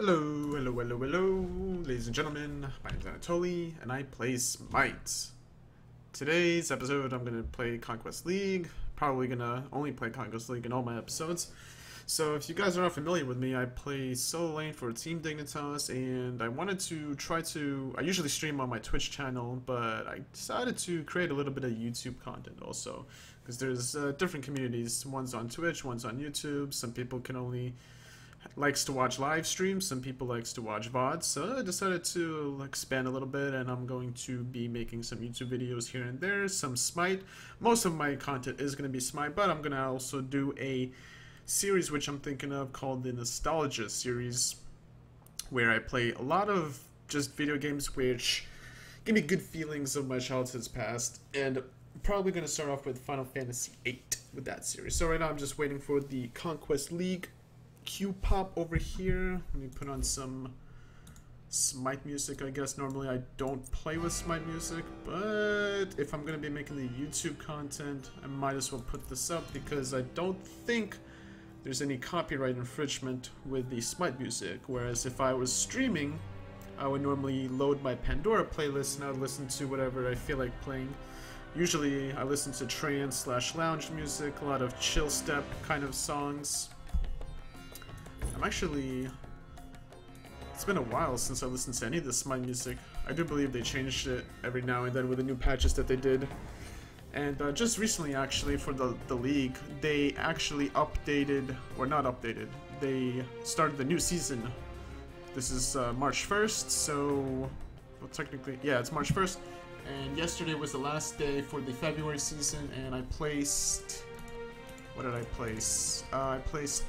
Hello, ladies and gentlemen. My name is Anatoly, and I play Smite. Today's episode, I'm gonna play Conquest League. Probably gonna only play Conquest League in all my episodes. So if you guys are not familiar with me, I play solo lane for Team Dignitas, and I wanted to I usually stream on my Twitch channel, but I decided to create a little bit of YouTube content also, because there's different communities. One's on Twitch, one's on YouTube. Some people likes to watch live streams, some people likes to watch VODs, so I decided to expand a little bit, and I'm going to be making some YouTube videos here and there, some Smite. Most of my content is going to be Smite, but I'm going to also do a series which I'm thinking of called the Nostalgia series, where I play a lot of just video games which give me good feelings of my childhood's past, and I'm probably going to start off with Final Fantasy VIII with that series. So right now I'm just waiting for the Conquest League Q pop over here. Let me put on some Smite music. I guess normally I don't play with Smite music, but if I'm gonna be making the YouTube content, I might as well put this up because I don't think there's any copyright infringement with the Smite music. Whereas if I was streaming, I would normally load my Pandora playlist and I would listen to whatever I feel like playing. Usually I listen to trance/lounge music, a lot of chill step kind of songs. It's been a while since I listened to any of the Smite music. I do believe they changed it every now and then with the new patches that they did. And just recently, actually, for the league, they actually updated, or not updated, they started the new season. This is March 1st, so, well, technically, yeah, it's March 1st. And yesterday was the last day for the February season, and I placed, what did I place? I placed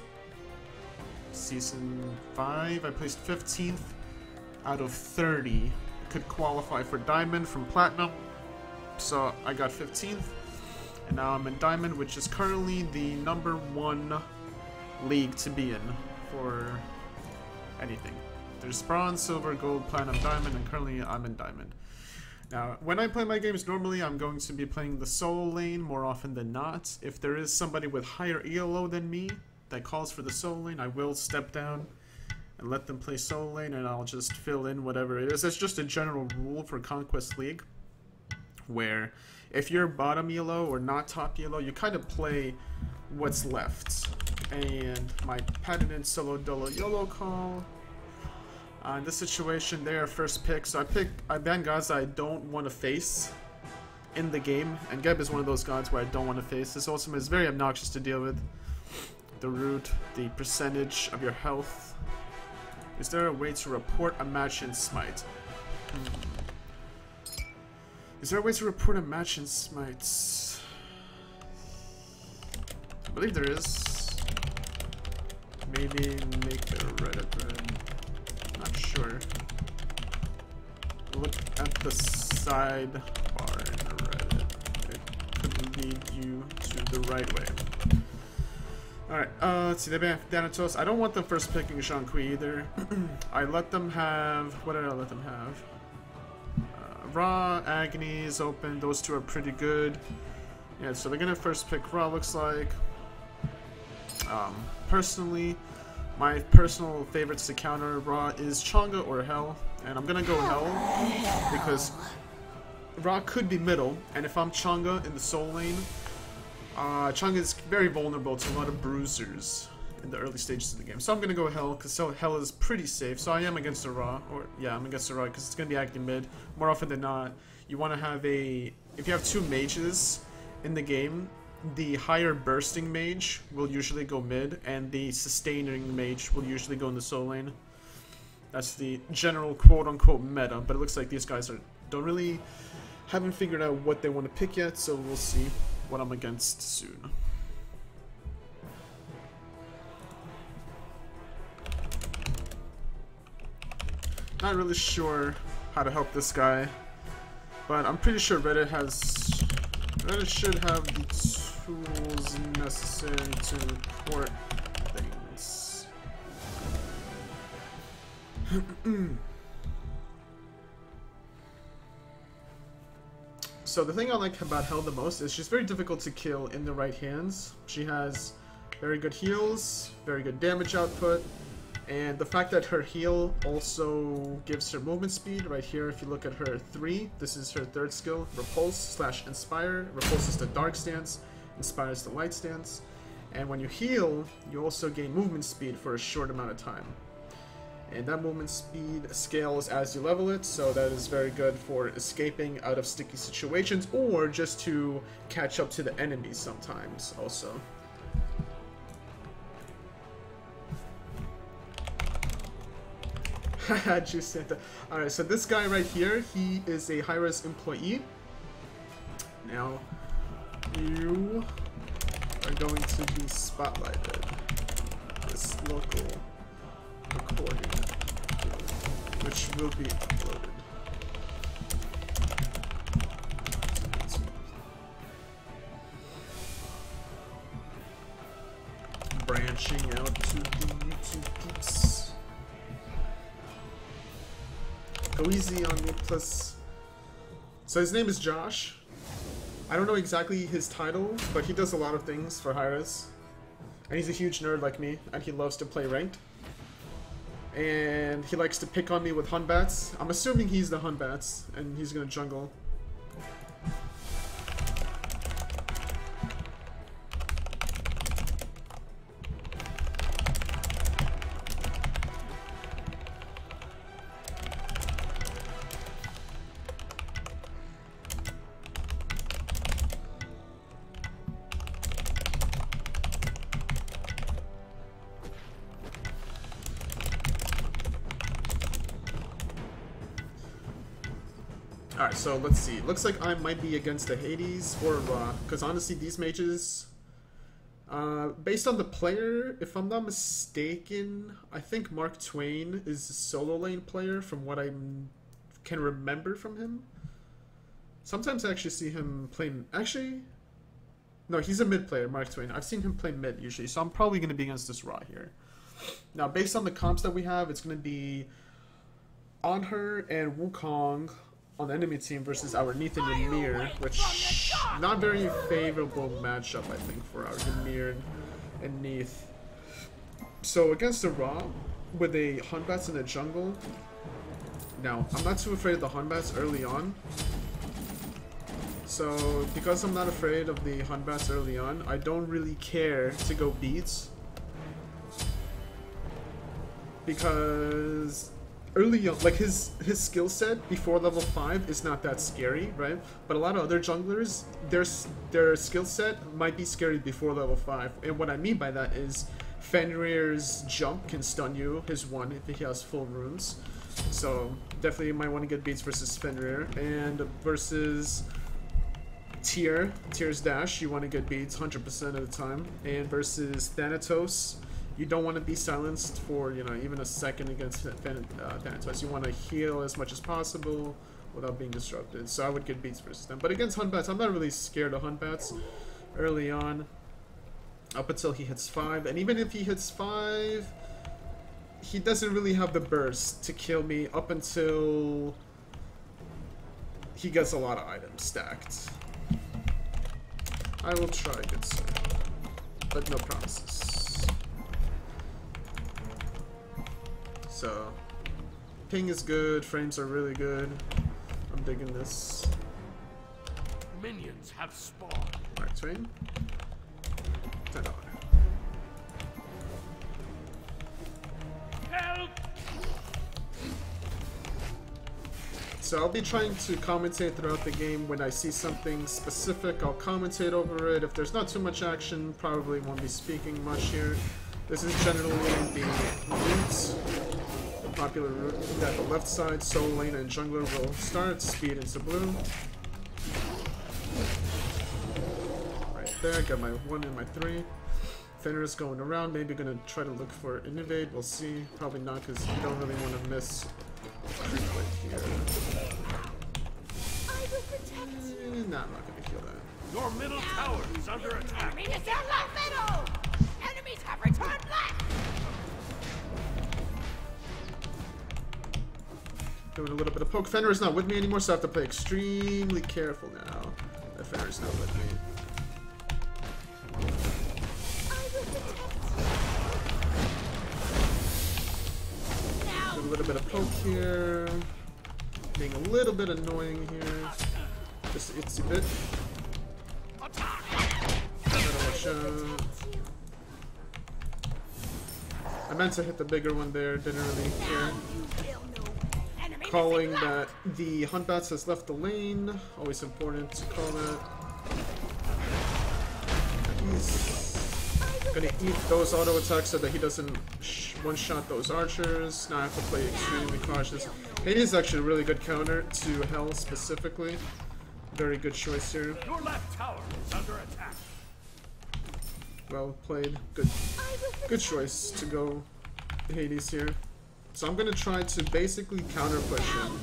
Season 5, I placed 15th out of 30. I could qualify for Diamond from Platinum, so I got 15th, and now I'm in Diamond, which is currently the #1 league to be in for anything. There's Bronze, Silver, Gold, Platinum, Diamond, and currently I'm in Diamond. Now, when I play my games, normally I'm going to be playing the solo lane more often than not. If there is somebody with higher ELO than me that calls for the solo lane, I will step down and let them play solo lane, and I'll just fill in whatever it is. That's just a general rule for Conquest League, where if you're bottom ELO or not top ELO, you kind of play what's left. And my patented solo dolo YOLO call. In this situation, they are first pick, so I ban gods I don't want to face in the game, and Geb is one of those gods where I don't want to face. This ultimate is very obnoxious to deal with. The root, the percentage of your health. Is there a way to report a match in Smite? Is there a way to report a match in Smite? I believe there is. Maybe make a Reddit thread. Not sure. Look at the sidebar in Reddit. It could lead you to the right way. Alright, let's see, they ban Thanatos. I don't want them first picking Shankui either. I let them have, what did I let them have? Ra, Agony is open, those two are pretty good. Yeah, so they're gonna first pick Ra, looks like. Personally, my personal favorites to counter Ra is Chang'e or Hell, and I'm gonna go Hell because Ra could be middle, and if I'm Chang'e in the solo lane, Chang'e is very vulnerable to a lot of bruisers in the early stages of the game. So I'm going to go Hell, because Hell is pretty safe. So I am against a Ra, or yeah, I'm against a Ra, because it's going to be acting mid. More often than not, you want to have if you have two mages in the game, the higher bursting mage will usually go mid, and the sustaining mage will usually go in the solo lane. That's the general quote-unquote meta, but it looks like these guys haven't figured out what they want to pick yet, so we'll see what I'm against soon. Not really sure how to help this guy, but I'm pretty sure Reddit should have the tools necessary to report things. So the thing I like about Hell the most is she's very difficult to kill in the right hands. She has very good heals, very good damage output, And the fact that her heal also gives her movement speed, right here, if you look at her 3, this is her third skill, Repulse/Inspire. Repulse is the dark stance, Inspire is the light stance. And when you heal, you also gain movement speed for a short amount of time. And that movement speed scales as you level it, so that is very good for escaping out of sticky situations, or just to catch up to the enemies sometimes, also. Haha, Juice Santa. Alright, so this guy right here, he is a high-res employee. Now, you are going to be spotlighted. This local recording, which will be uploaded. Branching out to the YouTube peeps. Go easy on me, plus. So his name is Josh. I don't know exactly his title, but he does a lot of things for Hi-Res. And he's a huge nerd like me, and he loves to play ranked. And he likes to pick on me with Hunbats. I'm assuming he's the Hunbats, and he's gonna jungle. Alright, so let's see. Looks like I might be against the Hades or Ra, because honestly these mages, based on the player, if I'm not mistaken, I think Mark Twain is a solo lane player from what I can remember from him. Sometimes I actually see him play, actually, no, he's a mid player, Mark Twain. I've seen him play mid usually, so I'm probably going to be against this Ra here. Now, based on the comps that we have, it's going to be Anher and Wukong on the enemy team versus our Neith and Ymir, which not very favorable matchup, I think, for our Ymir and Neith. So against the Ra, with a Hunbats in the jungle, now I'm not too afraid of the Hunbats early on. So because I'm not afraid of the Hunbats early on, I don't really care to go beats, because early on, like his skill set before level 5 is not that scary, right? But a lot of other junglers, their skill set might be scary before level 5. And what I mean by that is Fenrir's jump can stun you, his 1, if he has full runes. So definitely you might want to get beats versus Fenrir. And versus Tyr's dash, you want to get beats 100% of the time. And versus Thanatos, you don't want to be silenced for, you know, even a second against Thanatos. You want to heal as much as possible without being disrupted. So I would get beats versus them. But against Hunbats, I'm not really scared of Hunbats early on, up until he hits 5. And even if he hits 5, he doesn't really have the burst to kill me up until he gets a lot of items stacked. I will try, good sir, but no promises. So, ping is good, frames are really good. I'm digging this. Minions have spawned. Mark Twain. $10. Help! So I'll be trying to commentate throughout the game. When I see something specific, I'll commentate over it. If there's not too much action, probably won't be speaking much here. This is generally the route, the popular route that the left side, solo lane, and jungler will start. Speed into blue. Right there, got my 1 and my 3. Fenrir's going around, maybe gonna try to look for an invade. We'll see. Probably not, because you don't really want to miss creep right here. I will protect you. Nah, I'm not gonna kill that. Your middle tower is under attack. Enemy is in the middle! Enemies have returned left! Doing a little bit of poke. Fenrir's not with me anymore, so I have to play extremely careful now that Fenrir's not with me. I will protect little bit of poke here. Being a little bit annoying here. Just an itsy bit. I meant to hit the bigger one there, didn't really care. Calling that the Hunt Bats has left the lane. Always important to call that. He's gonna eat those auto attacks so that he doesn't one-shot those archers. Now I have to play extremely cautious. Hades is actually a really good counter to Hell specifically. Very good choice here. Your left tower is under attack. Well played. Good choice to go Hades here. So I'm gonna try to basically counter push him.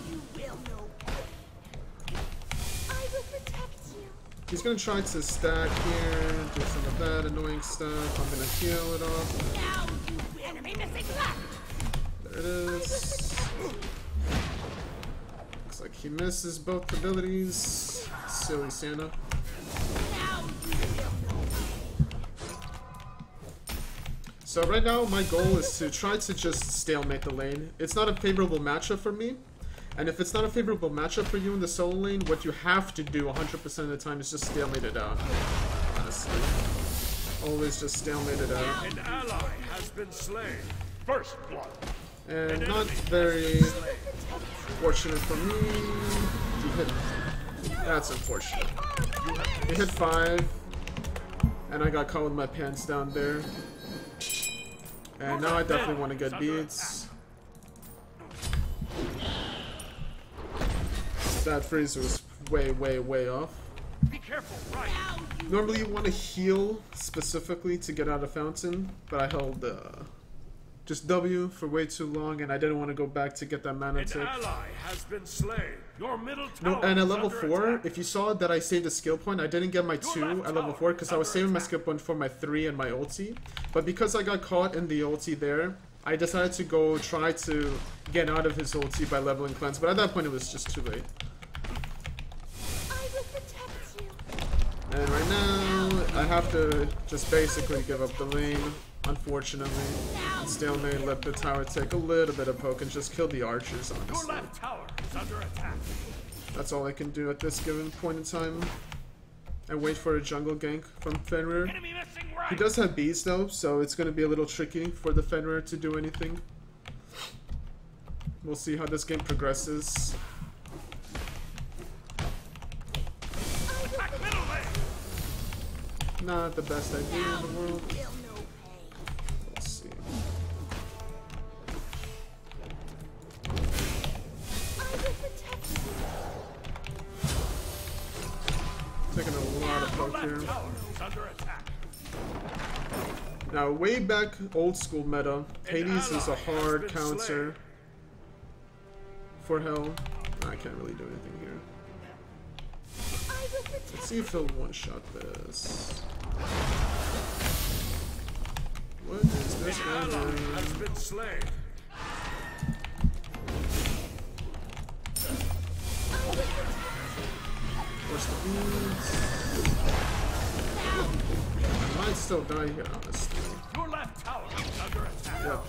He's gonna try to stack here, do some of that annoying stuff. I'm gonna heal it off. There it is. Looks like he misses both abilities. Silly Santa. So right now my goal is to try to just stalemate the lane. It's not a favorable matchup for me. And if it's not a favorable matchup for you in the solo lane, what you have to do 100% of the time is just stalemate it out. Honestly. Always just stalemate it out. An ally has been slain. First blood. And not very fortunate for me. He hit. That's unfortunate. He hit 5. And I got caught with my pants down there. And now I definitely want to get beats. That freeze was way off. Be careful, right? Normally you want to heal specifically to get out of fountain, but I held just W for way too long, and I didn't want to go back to get that mana tick. An ally has been slain. Your middle tower. No, and at level 4, if you saw that I saved a skill point, I didn't get my 2 at level 4 because I was saving my skill point for my 3 and my ulti. But because I got caught in the ulti there, I decided to go try to get out of his ulti by leveling cleanse. But at that point, it was just too late. And right now, I have to just basically give up the lane, unfortunately. And stalemate, let the tower take a little bit of poke and just kill the archers, honestly. Your left tower is under attack. That's all I can do at this given point in time. And wait for a jungle gank from Fenrir. Enemy missing right. He does have bees though, so it's going to be a little tricky for the Fenrir to do anything. We'll see how this game progresses. Not the best idea in the world. Let's see. Taking a lot of poke here. Now, way back old school meta, Hades is a hard counter for Hell. I can't really do anything here. Let's see if he'll one-shot this. What is this guy doing? Has been slain. Force the beads. I might still die here, honestly. Your left tower is under attack. Yep.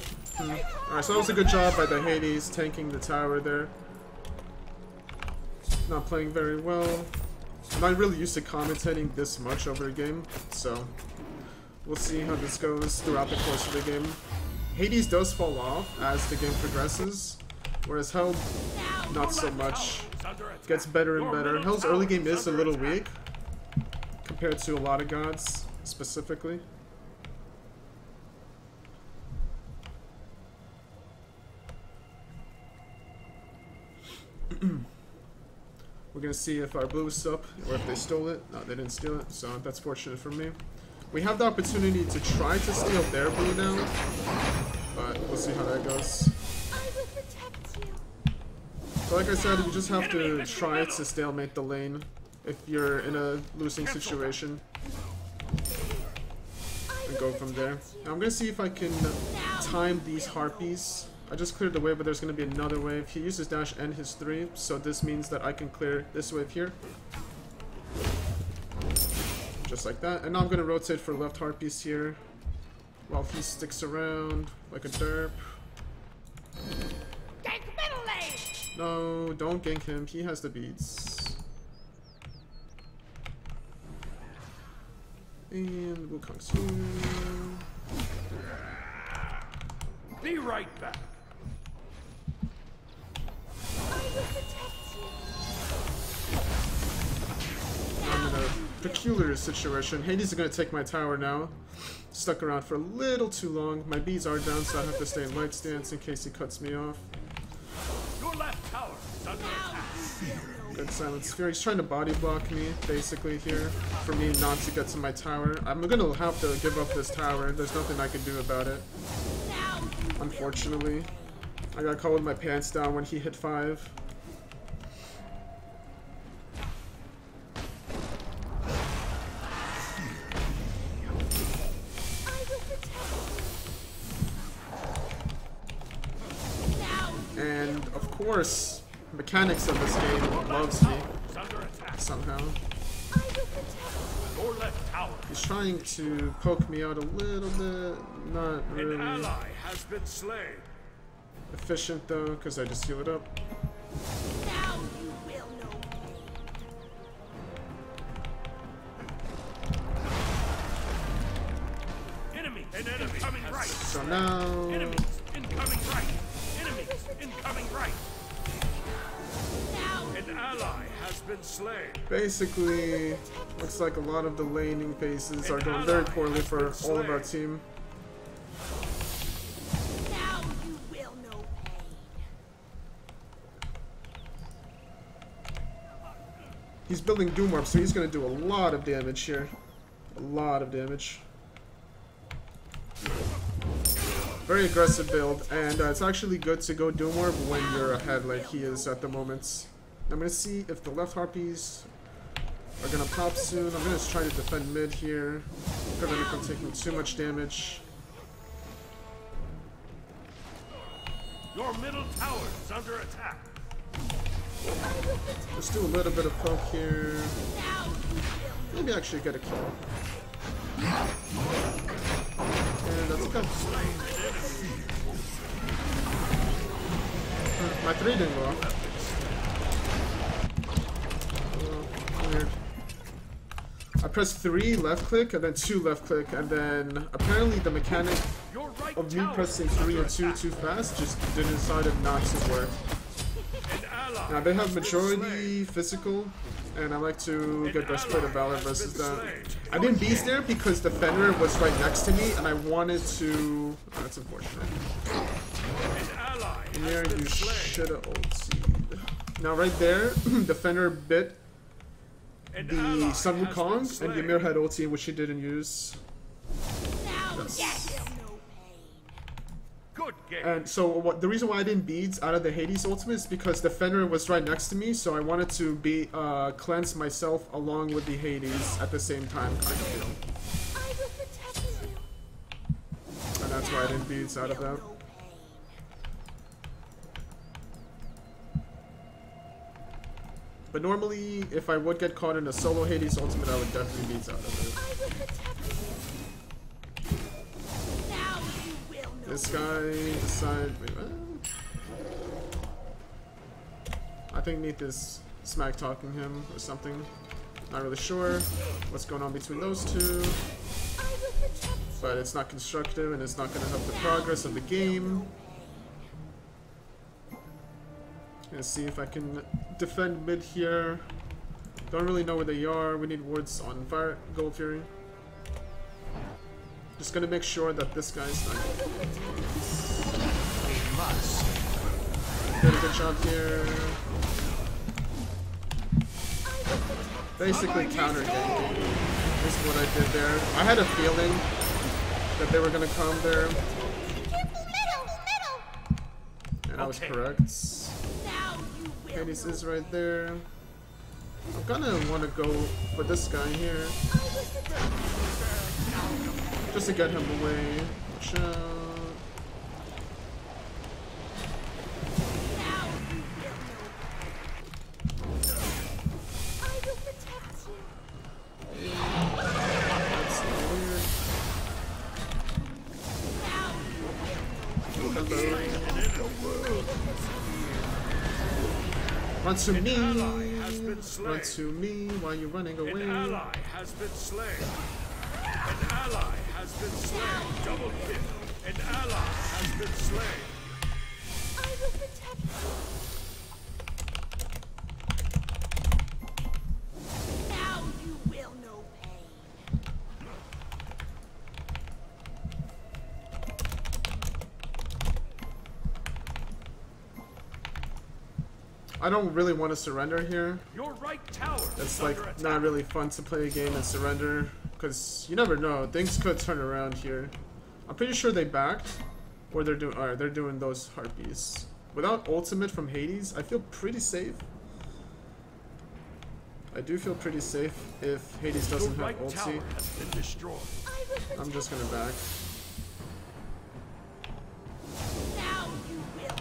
Alright, so that was a good job by the Hades tanking the tower there. Not playing very well. I'm not really used to commentating this much over a game, so we'll see how this goes throughout the course of the game. Hades does fall off as the game progresses, whereas Hell, not so much. Gets better and better. Hell's early game is a little weak, compared to a lot of gods, specifically. We're gonna see if our blue is up or if they stole it. No, they didn't steal it, so that's fortunate for me. We have the opportunity to try to steal their blue now, but we'll see how that goes. So like I said, you just have to try to stalemate the lane if you're in a losing situation and go from there. Now I'm gonna see if I can time these harpies. I just cleared the wave, but there's going to be another wave. He uses dash and his 3, so this means that I can clear this wave here. Just like that. And now I'm going to rotate for left harpies here, while he sticks around like a derp. No, don't gank him. He has the beats. And Wukong's here. Be right back. I'm in a peculiar situation. Hades is gonna take my tower now. Stuck around for a little too long. My beads are down, so I have to stay in light stance in case he cuts me off. Your left tower is under attack. Good silent sphere. He's trying to body block me, basically, here, for me not to get to my tower. I'm gonna have to give up this tower. There's nothing I can do about it. Unfortunately. I got caught with my pants down when he hit 5. And, of course, mechanics of this game loves me, Is under attack. somehow. Your left tower. He's trying to poke me out a little bit, not An really ally has been slain. efficient though, because I just heal it up. Now you will know. Enemy. An enemy coming right. So now, Enemies incoming right. Enemies incoming right. An ally has been slain. basically, looks like a lot of the laning phases are going very poorly for all of our team. Now you will know pain. He's building Doom Orb, so he's going to do a lot of damage here. A lot of damage. Very aggressive build, and it's actually good to go Doom Orb when you're ahead like he is at the moment. I'm going to see if the left harpies are going to pop soon. I'm going to try to defend mid here, prevent him from taking too much damage. Your middle tower is under attack. Let's do a little bit of poke here. Maybe actually get a kill. And that's a go. My 3 didn't go off. Weird. I pressed 3 left click and then 2 left click, and then apparently the mechanic Your right of me tower pressing is 3 under and 2 attack. too fast just decided not to work. An ally Now they have has been majority slain. physical, and I like to get breastplate of valor versus that. slain. I didn't beast there because the Fenrir was right next to me, and I wanted to. Oh, that's unfortunate. An ally There, has been you slain. should have ultied. Now right there, the Fenrir bit An the ally Sun has been Wukong, and slain. Ymir had ulti, which he didn't use. Now Yes. you will know pain. Good game. And so the reason why I didn't beads out of the Hades ultimate is because the Fenrir was right next to me, so I wanted to cleanse myself along with the Hades at the same time, kind of deal. I will protect you. And that's why I didn't beads out of Will that. know pain. But normally, if I would get caught in a solo Hades ultimate, I would definitely beads out of I will protect you. Now you will know. it. This guy decided. Wait, what? I think Neath is smack talking him or something. Not really sure what's going on between those two. I will protect you. But it's not constructive and it's not going to help the progress of the game. Gonna see if I can defend mid here. Don't really know where they are. We need wards on Fire Gold Fury. Just gonna make sure that this guy's not. Did a good job here. Basically counter ganking is what I did there. I had a feeling that they were gonna come there, and I was correct. Now you will Hades know. is right there. I'm gonna want to go for this guy here, just to get him away. Watch out. Now you will know. I will protect you. That's weird. Now you will know. Hello. Run to An me! ally has been slain. Run to me! Why are you running away? An ally has been slain. An ally has been slain. Double kill. An ally has been slain. I will protect you. Now you will know pain. I don't really want to surrender here. Your right tower It's is like under attack. not really fun to play a game and surrender because you never know. Things could turn around here. I'm pretty sure they backed, or they're doing. Alright, they're doing those harpies. Without ultimate from Hades, I feel pretty safe. I do feel pretty safe if Hades doesn't Your have right tower ulti. has been destroyed. I will protect I'm just gonna back. Now you will know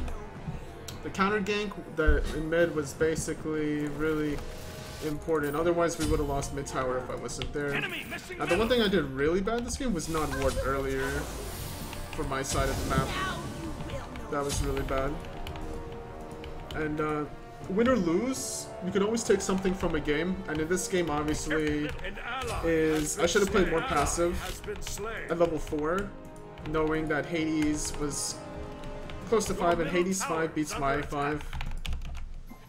pain. The counter gank that in mid was basically really important. Otherwise, we would have lost mid tower if I wasn't there. Enemy missing Now, the one middle. thing I did really bad this game was not ward earlier for my side of the map. Now you will know. That was really bad. And win or lose, you can always take something from a game. And in this game, obviously, An ally is has I should have played been more slain. passive Ally has been slain. at level 4, knowing that Hades was close to 5, and Hades 5 beats my 5.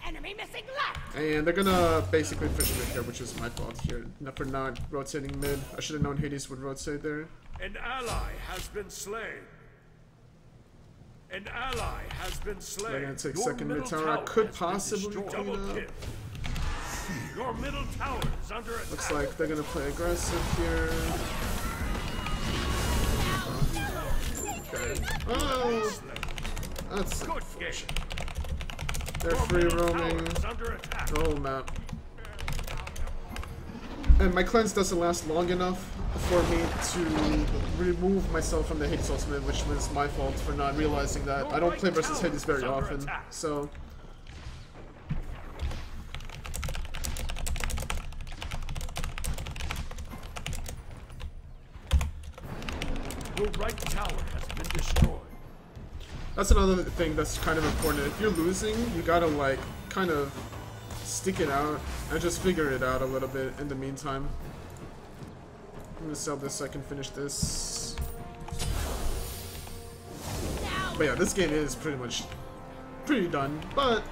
Enemy missing left. And they're gonna basically push mid here, which is my fault here for not rotating mid. I should have known Hades would rotate there. An ally has been slain. An ally has been slain. They're gonna take Your second mid middle tower. I could has been possibly destroyed. clean Double up. kill. Your middle tower is under attack. Looks like they're gonna play aggressive here. Okay. Oh, that's Good game. they're Your free middle roaming tower is under attack. the whole map. And my cleanse doesn't last long enough for me to remove myself from the Hades ultimate, which was my fault for not realizing that. I don't play versus Hades very often, so Your right tower has been destroyed. that's another thing that's kind of important. If you're losing, you gotta like kind of stick it out and just figure it out a little bit in the meantime. I'm gonna sell this so I can finish this. But yeah, this game is pretty done, but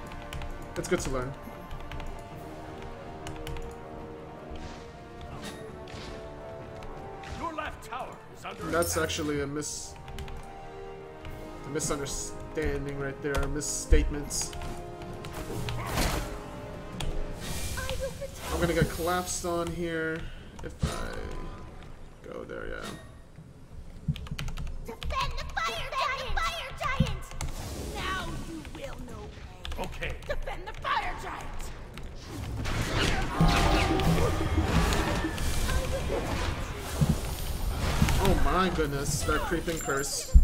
it's good to learn. Your left tower is under That's attack. actually a misunderstanding right there, misstatements. I will protect. I'm gonna get collapsed on here if I go there, yeah. Defend the fire giant. Fire giant. Now you will know pain. Okay. Defend the fire giant. Oh my goodness, that creeping curse.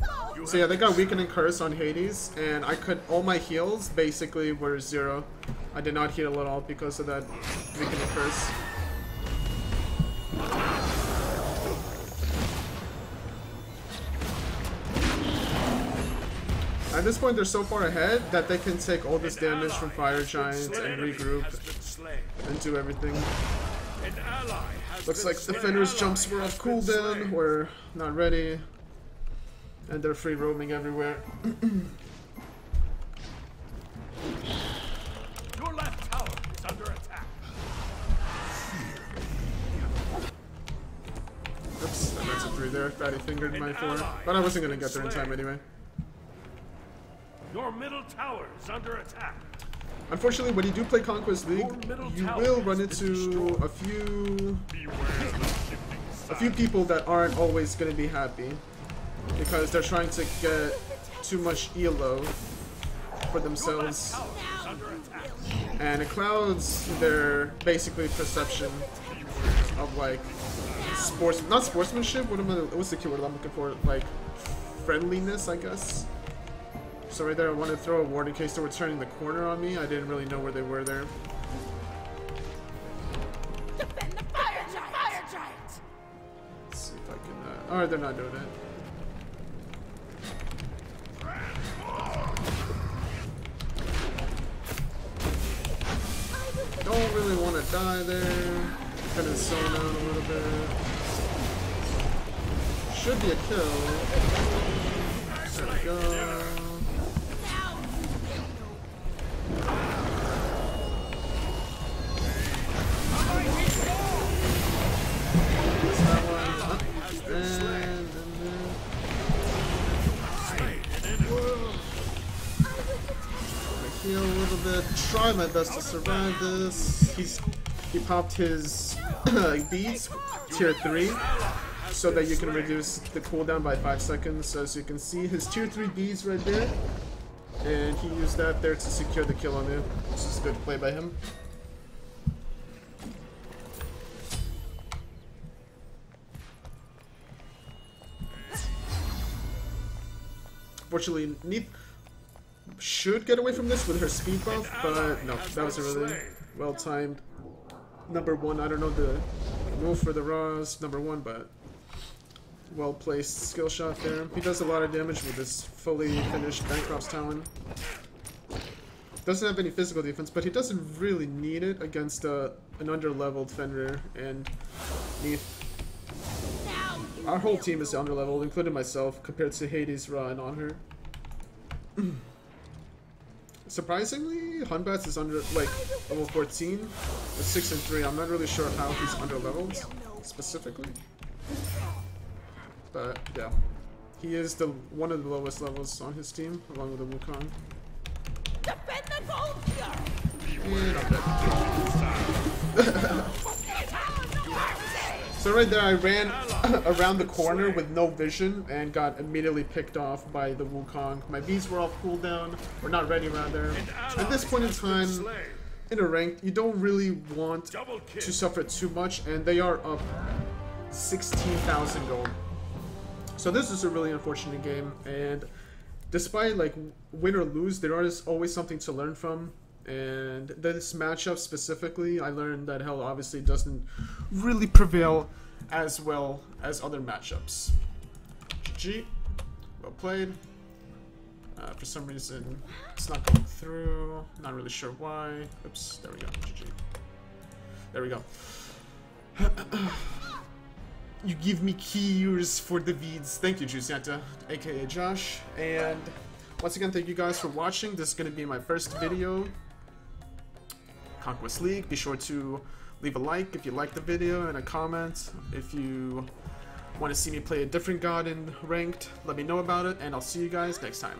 So yeah, they got weakening curse on Hades, and all my heals basically were 0. I did not heal at all because of that weakening curse. At this point, they're so far ahead that they can take all this damage from Fire Giant and regroup and do everything. An ally has Looks been like slain. Defender's An jumps ally were has off been cooldown, slain. we're not ready, and they're free roaming everywhere. Your left tower is under attack. Oops, I meant to 3 there. Fatty fingered my 4, but I wasn't gonna get there in time anyway. Your middle tower is under attack. Unfortunately, when you do play Conquest League, you will run into a few people that aren't always going to be happy because they're trying to get too much ELO for themselves, Tower is under attack. and it clouds their basically perception of like not sportsmanship. What's the keyword I'm looking for? Like friendliness, I guess. So right there, I wanted to throw a ward in case they were turning the corner on me. I didn't really know where they were there. Defend the fire giant. Fire giant. Let's see if I can. Alright, they're not doing it. not die there. Kind of zone out a little bit. Should be a kill. There we go. Heal a little bit. Try my best to survive this. He popped his beads, tier 3, so that you can reduce the cooldown by 5 seconds. So as you can see, his tier 3 beads right there, and he used that there to secure the kill on him. This is a good play by him. Fortunately, Neith should get away from this with her speed buff, but no, that was a really well-timed number 1. I don't know the move for the Raws number 1, but well-placed skill shot there. He does a lot of damage with this fully finished Bancroft's Talon. Doesn't have any physical defense, but he doesn't really need it against an under-leveled Fenrir and Neith. Our whole team is under-leveled, including myself, compared to Hades, Ra, and on her. Surprisingly, Hunbats is under, like, level 14 with 6 and 3. I'm not really sure how he's under-leveled, specifically. But, yeah. He is one of the lowest levels on his team, along with the Wukong. Defend the gold here. And I'm dead. So right there, I ran around the corner with no vision and got immediately picked off by the Wukong. My beads were off cooldown, or not ready rather. At this point in time, in a ranked, you don't really want to suffer too much, and they are up 16,000 gold. So this is a really unfortunate game, and despite like win or lose, there is always something to learn from. And this matchup specifically, I learned that Hell obviously doesn't really prevail as well as other matchups. GG. Well played. For some reason, it's not going through. Not really sure why. Oops, there we go. GG. There we go. You give me keys for the V's. Thank you, Juicenta, aka Josh. And once again, thank you guys for watching. This is going to be my first video. Conquest League. Be sure to leave a like if you like the video and a comment. If you want to see me play a different god in ranked, let me know about it, and I'll see you guys next time.